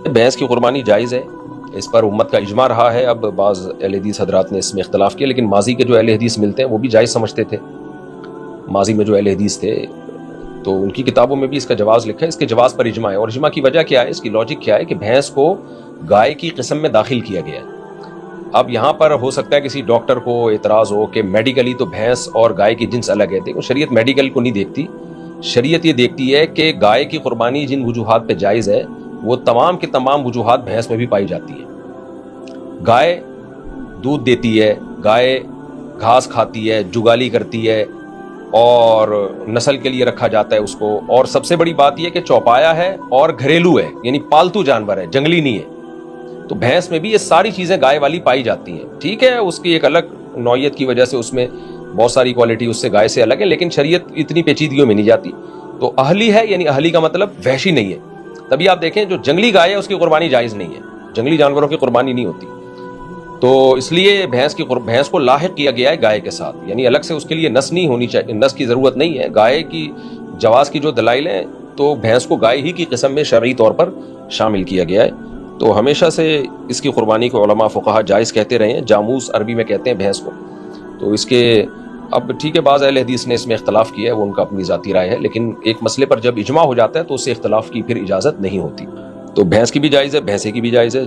भैंस की कुर्बानी जायज़ है, इस पर उम्मत का इजमा रहा है। अब बाज़ अहले हदीस हजरात ने इसमें इख्तलाफ किया, लेकिन माजी के जो अहले हदीस मिलते हैं वो भी जायज़ समझते थे। माजी में जो अहले हदीस थे तो उनकी किताबों में भी इसका जवाज़ लिखा है। इसके जवाज़ पर इजमा है, और इजमा की वजह क्या है, इसकी लॉजिक क्या है कि भैंस को गाय की किस्म में दाखिल किया गया है। अब यहाँ पर हो सकता है किसी डॉक्टर को एतराज़ हो कि मेडिकली तो भैंस और गाय की जिन्स अलग है। देखो, शरीयत मेडिकल को नहीं देखती, शरीयत ये देखती है कि गाय की कुर्बानी जिन वजूहात पे जायज़ है वो तमाम के तमाम वजूहात भैंस में भी पाई जाती है। गाय दूध देती है, गाय घास खाती है, जुगाली करती है और नस्ल के लिए रखा जाता है उसको। और सबसे बड़ी बात यह कि चौपाया है और घरेलू है, यानी पालतू जानवर है, जंगली नहीं है। तो भैंस में भी ये सारी चीज़ें गाय वाली पाई जाती हैं। ठीक है, उसकी एक अलग नौयत की वजह से उसमें बहुत सारी क्वालिटी उससे गाय से अलग है, लेकिन शरीयत इतनी पेचीदगियों में नहीं जाती। तो अहली है, यानी अहली का मतलब वहशी नहीं है। तभी आप देखें जो जंगली गाय है उसकी कुर्बानी जायज़ नहीं है, जंगली जानवरों की कुर्बानी नहीं होती। तो इसलिए भैंस को लाहिक किया गया है गाय के साथ, यानी अलग से उसके लिए नस नहीं होनी चाहिए, नस की ज़रूरत नहीं है। गाय की जवाज़ की जो दलाइल हैं, तो भैंस को गाय ही की किस्म में शरई तौर पर शामिल किया गया है। तो हमेशा से इसकी कुर्बानी को उलमा फुक़हा जायज़ कहते रहे हैं। जामूस अरबी में कहते हैं भैंस को। तो इसके अब ठीक है, बाज़ अहले हदीस ने इसमें इख्तलाफ किया है, वो उनका अपनी ज़ाती राय है, लेकिन एक मसले पर जब इजमा हो जाता है तो उससे इख्तलाफ की फिर इजाज़त नहीं होती। तो भैंस की भी जायज़ है, भैंसे की भी जायज़ है।